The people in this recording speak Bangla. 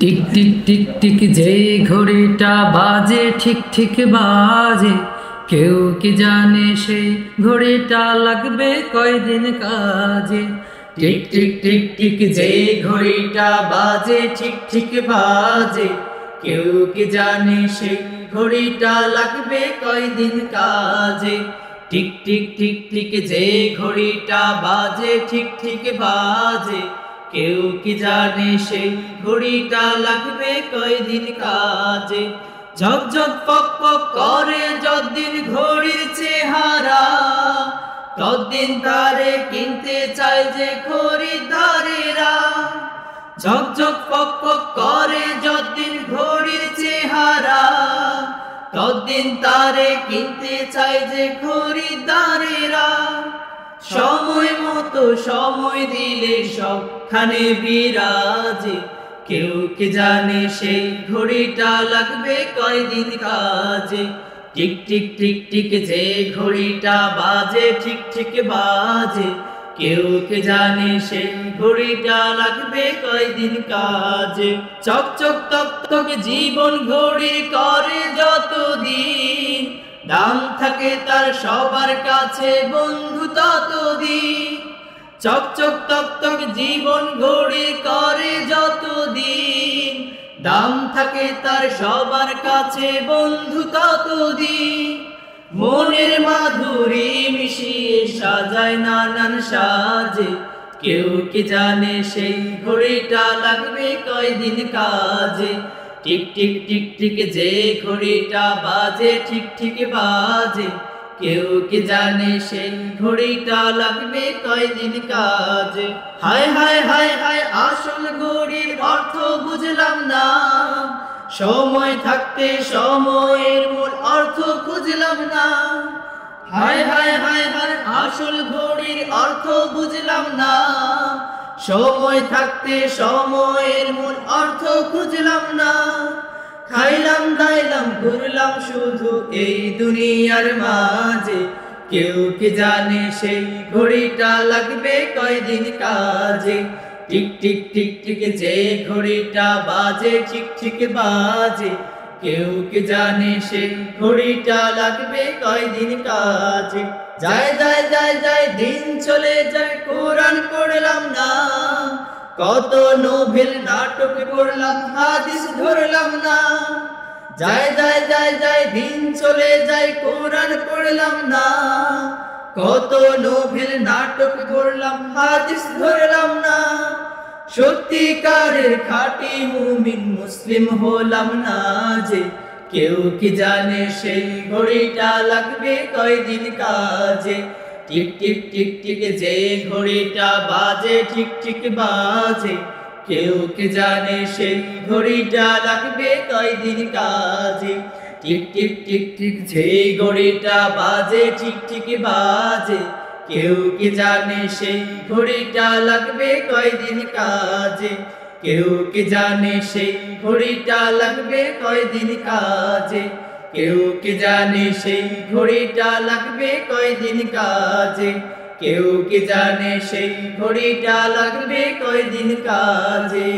টিক টিক টিক টিক যেই ঘড়িটা বাজে ঠিক ঠিক বাজে, কেউ কি জানে সেই ঘড়িটা লাগবে কয়দিন কাজে। টিক টিক টিক টিক যেই ঘড়িটা বাজে ঠিক ঠিক বাজে, কেউ কি জানে সেই ঘড়িটা লাগবে কয়দিন কাজে। টিক টিক টিক টিক যেই ঘড়িটা বাজে ঠিক ঠিক বাজে, কেউ কি জানে সেই ঘড়িটা লাগবে কয়দিন কাজে। ঝক ঝক পক পক করে যতদিন ঘড়ির চেহারা, ততদিন তারে কিনতে চায় যে খরিদ্দারেরা। ঝক ঝক পক পক করে যতদিন ঘড়ির চেহারা, ততদিন তারে কিনতে চায় যে খরিদ্দারেরা। সময় মতো সময় দিলে সবখানে বিরাজে, কেউ কি জানে সেই ঘড়িটা লাগবে কয়দিন কাজে। টিক টিক টিক টিক যে ঘড়িটা বাজে ঠিক ঠিক বাজে, কেউ কি জানে সেই ঘড়িটা লাগবে কয়দিন কাজে। চক চক তক তক জীবন ঘড়ি করে যতদিন, দাম থাকে তার সবার কাছে বন্ধু ততদিন। চক চক তক তক জীবন ঘড়ি করে যতদিন, দাম থাকে তার সবার কাছে বন্ধু ততদিন। মনের মাধুরী মিশিয়ে সাজায় নানান সাজে, কেউ কি জানে সেই ঘড়িটা লাগবে কয়দিন কাজে। টিক টিক টিক টিক যে ঘড়িটা বাজে ঠিক ঠিক বাজে, কেউ কি জানে সেই ঘড়িটা লাগবে কয়দিন কাজে। হায় হায় হায় হায় আসল ঘড়ির অর্থ বুঝলাম না, সময় থাকতে সময়ের মূল অর্থ খুঁজলাম না। হায় হায় হায় হায় আসল ঘড়ির অর্থ বুঝলাম না, সময় থাকতে সময়ের মূল অর্থ খুঁজলাম না। খাইলাম দাইলাম ঘুরলাম শুধু এই দুনিয়ার মাঝে, কেউ কি জানে সেই ঘড়িটা লাগবে কয়দিন কাজে। টিক টিক টিক টিক যে ঘড়িটা বাজে ঠিক ঠিক বাজে, কেউ কি জানে সেই ঘড়িটা লাগবে কয়দিন কাজে। যায় যায় যায় যায় দিন চলে যায় কোরআন পড়লাম না, কত নোবেল নাটক পড়লাম হাদিস ধরলাম না। যায় যায় যায় যায় দিন চলে যায় কোরআন পড়লাম না, কত নোবেল নাটক পড়লাম হাদিস ধরলাম না। সত্যিকারের খাঁটি মুমিন মুসলিম হলাম না যে, কেউ কি জানে সেই ঘড়িটা লাগবে কয়দিন কাজে। টিক টিক টিক টিক যে ঘড়িটা বাজে ঠিক ঠিক বাজে, কেউ কি জানে সেই ঘড়িটা লাগবে কয়দিন কাজে। টিক টিক টিক টিক যে ঘড়িটা বাজে ঠিক ঠিক বাজে, কেউ কি জানে সেই ঘড়িটা লাগবে কয়দিন কাজে। কেউ কি জানে সেই ঘড়িটা লাগবে কয়দিন কাজে। কেউ কি জানে সেই ঘড়িটা লাগবে কয়দিন কাজে। কেউ কি জানে সেই ঘড়িটা লাগবে কয়দিন কাজে।